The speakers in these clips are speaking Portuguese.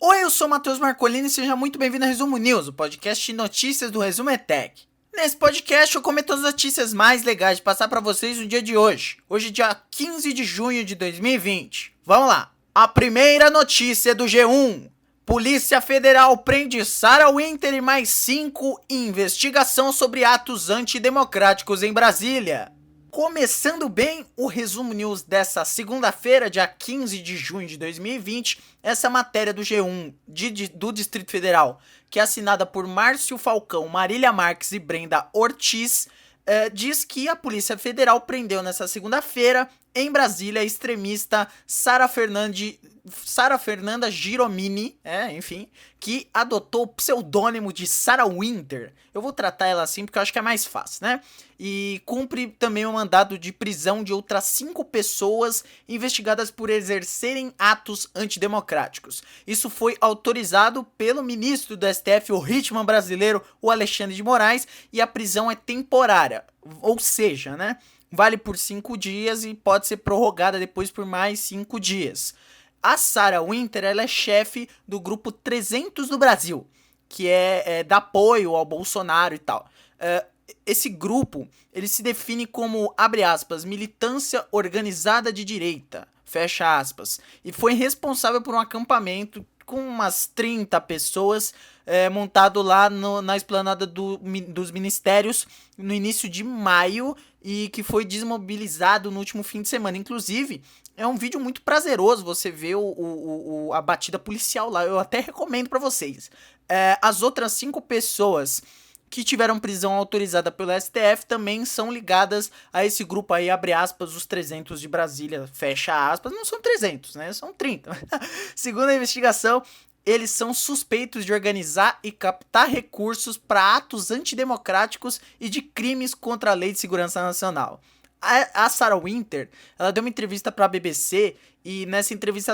Oi, eu sou o Matheus Marcolini e seja muito bem-vindo ao Resumo News, o podcast de notícias do Resumo ETEC. Nesse podcast eu comento as notícias mais legais de passar para vocês no dia de hoje. Hoje, dia 15 de junho de 2020. Vamos lá. A primeira notícia é do G1. Polícia Federal prende Sarah Winter e mais 5 em investigação sobre atos antidemocráticos em Brasília. Começando bem o Resumo News dessa segunda-feira, dia 15 de junho de 2020, essa matéria do G1 do Distrito Federal, que é assinada por Márcio Falcão, Marília Marques e Brenda Ortiz, diz que a Polícia Federal prendeu nessa segunda-feira, em Brasília, a extremista Sara Fernanda Giromini, que adotou o pseudônimo de Sarah Winter. Eu vou tratar ela assim porque eu acho que é mais fácil, né? E cumpre também o mandado de prisão de outras 5 pessoas investigadas por exercerem atos antidemocráticos. Isso foi autorizado pelo ministro do STF, o hitman brasileiro, o Alexandre de Moraes, e a prisão é temporária, ou seja, né? Vale por 5 dias e pode ser prorrogada depois por mais 5 dias. A Sarah Winter, ela é chefe do grupo 300 do Brasil, que dá apoio ao Bolsonaro e tal. Esse grupo, ele se define como, abre aspas, militância organizada de direita, fecha aspas, e foi responsável por um acampamento com umas 30 pessoas montado lá na esplanada dos ministérios no início de maio e que foi desmobilizado no último fim de semana. Inclusive, é um vídeo muito prazeroso você ver a batida policial lá, eu até recomendo pra vocês. As outras 5 pessoas que tiveram prisão autorizada pelo STF também são ligadas a esse grupo aí, abre aspas, os 300 de Brasília, fecha aspas, não são 300, né, são 30. Segundo a investigação, eles são suspeitos de organizar e captar recursos para atos antidemocráticos e de crimes contra a Lei de Segurança Nacional. A Sarah Winter, ela deu uma entrevista para a BBC e nessa entrevista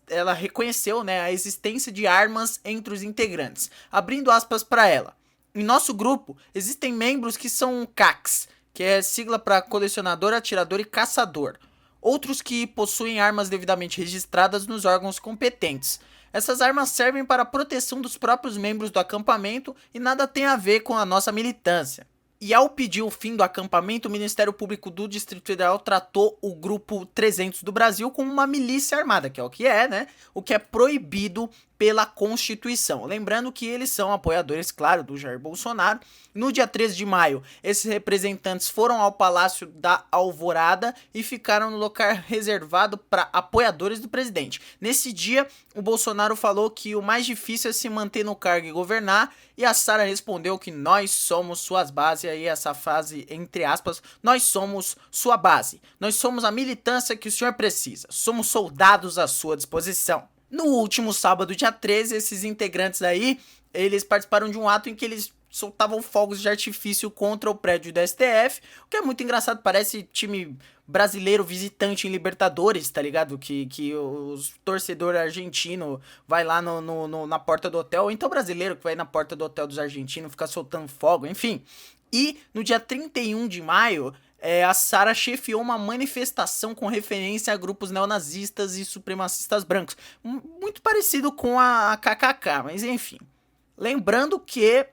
ela reconheceu, né, a existência de armas entre os integrantes, abrindo aspas para ela. Em nosso grupo, existem membros que são CACs, que é sigla para colecionador, atirador e caçador. Outros que possuem armas devidamente registradas nos órgãos competentes. Essas armas servem para a proteção dos próprios membros do acampamento e nada tem a ver com a nossa militância. E ao pedir o fim do acampamento, o Ministério Público do Distrito Federal tratou o grupo 300 do Brasil como uma milícia armada, que é o que é, né? O que é proibido pela Constituição. Lembrando que eles são apoiadores, claro, do Jair Bolsonaro. No dia 13 de maio, esses representantes foram ao Palácio da Alvorada e ficaram no local reservado para apoiadores do presidente. Nesse dia, o Bolsonaro falou que o mais difícil é se manter no cargo e governar, e a Sarah respondeu que nós somos suas bases, e aí essa frase, entre aspas, nós somos sua base. Nós somos a militância que o senhor precisa. Somos soldados à sua disposição. No último sábado, dia 13, esses integrantes aí, eles participaram de um ato em que eles soltavam fogos de artifício contra o prédio do STF, o que é muito engraçado, parece time brasileiro visitante em Libertadores, tá ligado? Que os torcedores argentinos vai lá na porta do hotel, ou então brasileiro que vai na porta do hotel dos argentinos ficar soltando fogo, enfim. E no dia 31 de maio, a Sarah chefiou uma manifestação com referência a grupos neonazistas e supremacistas brancos. Muito parecido com a KKK, mas enfim. Lembrando que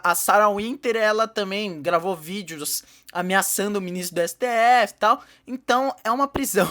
a Sarah Winter, ela também gravou vídeos ameaçando o ministro do STF e tal. Então é uma prisão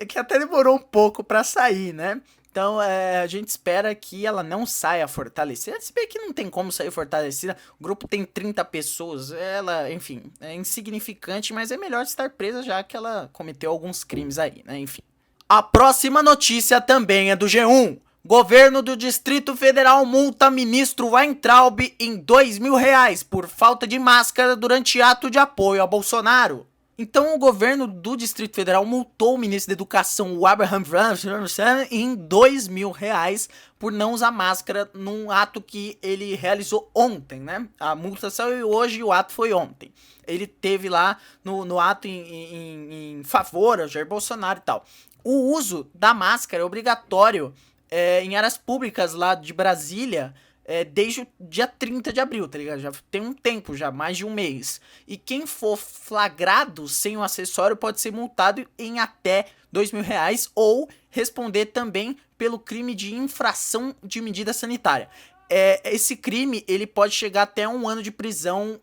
que até demorou um pouco pra sair, né? Então a gente espera que ela não saia fortalecida. Se bem que não tem como sair fortalecida. O grupo tem 30 pessoas. Ela, enfim, é insignificante, mas é melhor estar presa já que ela cometeu alguns crimes aí, né? Enfim. A próxima notícia também é do G1. Governo do Distrito Federal multa ministro Weintraub em R$2.000 por falta de máscara durante ato de apoio a Bolsonaro. Então o governo do Distrito Federal multou o ministro da Educação, o Abraham Weintraub, em R$2.000 por não usar máscara num ato que ele realizou ontem, né? A multa saiu hoje e o ato foi ontem. Ele teve lá no ato em favor ao Jair Bolsonaro e tal. O uso da máscara é obrigatório em áreas públicas lá de Brasília, desde o dia 30 de abril, tá ligado? Já tem um tempo, já mais de um mês. E quem for flagrado sem o acessório pode ser multado em até R$ 2.000 ou responder também pelo crime de infração de medida sanitária. Esse crime ele pode chegar até 1 ano de prisão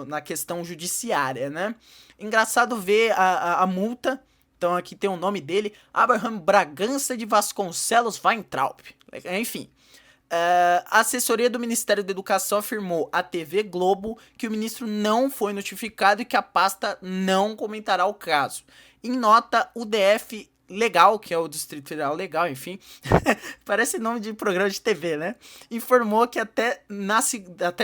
na questão judiciária, né? Engraçado ver a multa. Então aqui tem o nome dele, Abraham Bragança de Vasconcelos Weintraub. Enfim, a assessoria do Ministério da Educação afirmou à TV Globo que o ministro não foi notificado e que a pasta não comentará o caso. Em nota, o DF Legal, que é o Distrito Federal Legal, enfim, parece nome de programa de TV, né? Informou que até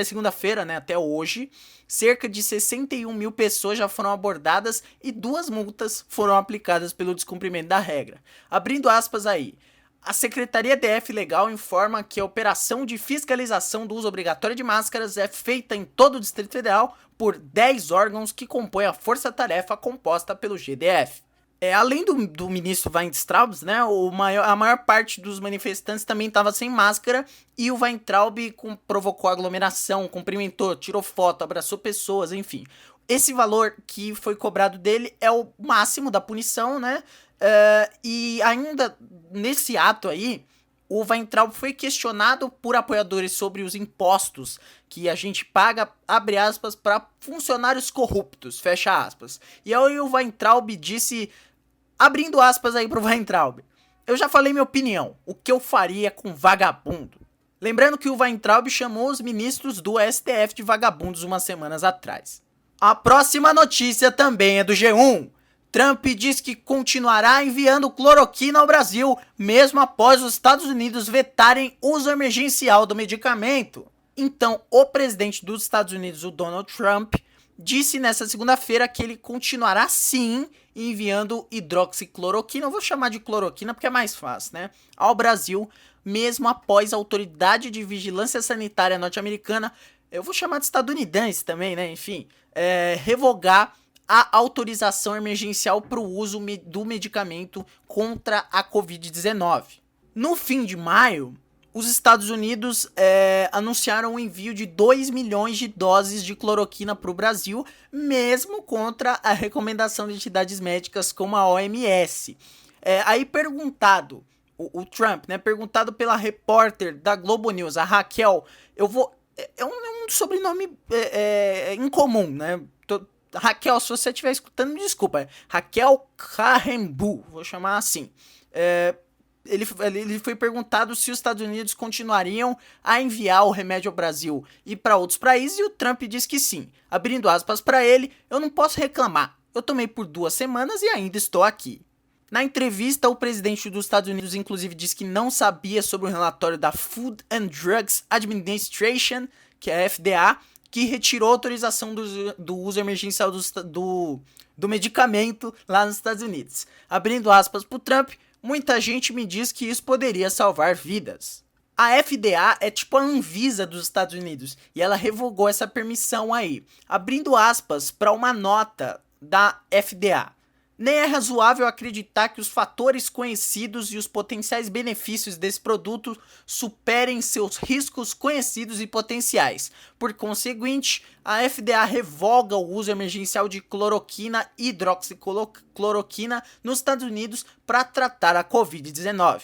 segunda-feira, né, até hoje, cerca de 61 mil pessoas já foram abordadas e 2 multas foram aplicadas pelo descumprimento da regra. Abrindo aspas aí, a Secretaria DF Legal informa que a operação de fiscalização do uso obrigatório de máscaras é feita em todo o Distrito Federal por 10 órgãos que compõem a força-tarefa composta pelo GDF. Além do ministro Weintraub, né, a maior parte dos manifestantes também estava sem máscara e o Weintraub provocou aglomeração, cumprimentou, tirou foto, abraçou pessoas, enfim. Esse valor que foi cobrado dele é o máximo da punição, né? E ainda nesse ato aí, o Weintraub foi questionado por apoiadores sobre os impostos que a gente paga, abre aspas, para funcionários corruptos, fecha aspas. E aí o Weintraub disse, abrindo aspas aí pro Weintraub, eu já falei minha opinião, o que eu faria com vagabundo. Lembrando que o Weintraub chamou os ministros do STF de vagabundos umas semanas atrás. A próxima notícia também é do G1. Trump diz que continuará enviando cloroquina ao Brasil, mesmo após os Estados Unidos vetarem uso emergencial do medicamento. Então, o presidente dos Estados Unidos, o Donald Trump, disse nessa segunda-feira que ele continuará sim enviando hidroxicloroquina, eu vou chamar de cloroquina porque é mais fácil, né, ao Brasil, mesmo após a Autoridade de Vigilância Sanitária norte-americana, eu vou chamar de estadunidense também, né, enfim, revogar a autorização emergencial para o uso do medicamento contra a Covid-19. No fim de maio, os Estados Unidos anunciaram o envio de 2 milhões de doses de cloroquina para o Brasil, mesmo contra a recomendação de entidades médicas como a OMS. Aí perguntado, o Trump, né, perguntado pela repórter da Globo News, a Raquel, é um sobrenome incomum, né? Raquel, se você estiver escutando, me desculpa. Raquel Karrenbu, vou chamar assim. Ele foi perguntado se os Estados Unidos continuariam a enviar o remédio ao Brasil e para outros países, e o Trump disse que sim. Abrindo aspas para ele, eu não posso reclamar. Eu tomei por 2 semanas e ainda estou aqui. Na entrevista, o presidente dos Estados Unidos, inclusive, disse que não sabia sobre o relatório da Food and Drugs Administration, que é a FDA, que retirou a autorização do uso emergencial do medicamento lá nos Estados Unidos. Abrindo aspas para o Trump, muita gente me diz que isso poderia salvar vidas. A FDA é tipo a Anvisa dos Estados Unidos e ela revogou essa permissão aí. Abrindo aspas para uma nota da FDA. Nem é razoável acreditar que os fatores conhecidos e os potenciais benefícios desse produto superem seus riscos conhecidos e potenciais. Por conseguinte, a FDA revoga o uso emergencial de cloroquina e hidroxicloroquina nos Estados Unidos para tratar a Covid-19.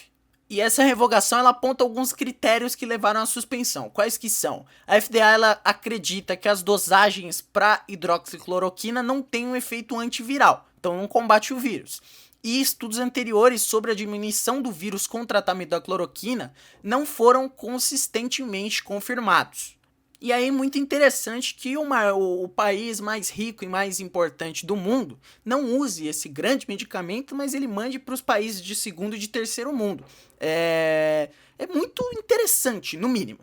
E essa revogação ela aponta alguns critérios que levaram à suspensão. Quais que são? A FDA ela acredita que as dosagens para hidroxicloroquina não têm um efeito antiviral, então não combate o vírus. E estudos anteriores sobre a diminuição do vírus com o tratamento da cloroquina não foram consistentemente confirmados. E aí muito interessante que o país mais rico e mais importante do mundo não use esse grande medicamento, mas ele mande para os países de segundo e de terceiro mundo. É muito interessante, no mínimo.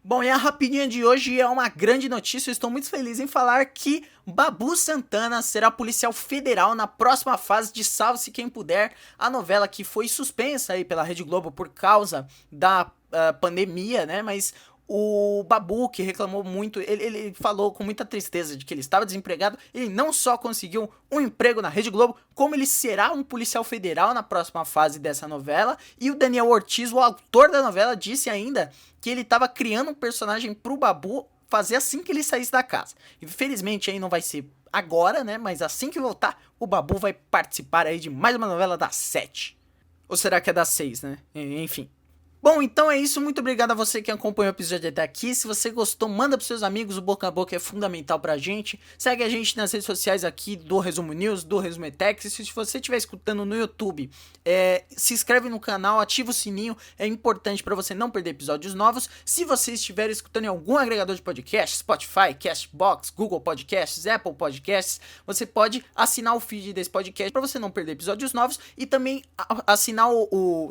Bom, e a rapidinha de hoje é uma grande notícia. Eu estou muito feliz em falar que Babu Santana será policial federal na próxima fase de Salve-se Quem Puder, a novela que foi suspensa aí pela Rede Globo por causa da pandemia, né? Mas O Babu, que reclamou muito, ele falou com muita tristeza de que ele estava desempregado. Ele não só conseguiu um emprego na Rede Globo, como ele será um policial federal na próxima fase dessa novela. E o Daniel Ortiz, o autor da novela, disse ainda que ele estava criando um personagem pro Babu fazer assim que ele saísse da casa. Infelizmente aí não vai ser agora, né? Mas assim que voltar, o Babu vai participar aí de mais uma novela das 7. Ou será que é das 6, né? Enfim. Bom, então é isso, muito obrigado a você que acompanhou o episódio até aqui. Se você gostou, manda pros seus amigos, o boca a boca é fundamental pra gente. Segue a gente nas redes sociais aqui do Resumo News, do Resumo ETEC. Se você estiver escutando no YouTube, se inscreve no canal, ativa o sininho, é importante pra você não perder episódios novos. Se você estiver escutando em algum agregador de podcast, Spotify, Castbox, Google Podcasts, Apple Podcasts, você pode assinar o feed desse podcast pra você não perder episódios novos e também assinar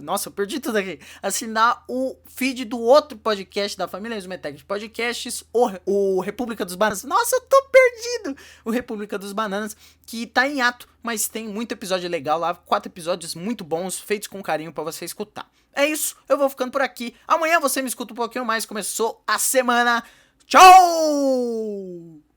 Nossa, eu perdi tudo aqui. Assinar o feed do outro podcast da família Resumo ETEC de podcasts, o República dos Bananas. Nossa, eu tô perdido! O República dos Bananas, que tá em ato, mas tem muito episódio legal lá, 4 episódios muito bons, feitos com carinho pra você escutar. É isso, eu vou ficando por aqui. Amanhã você me escuta um pouquinho mais, começou a semana. Tchau!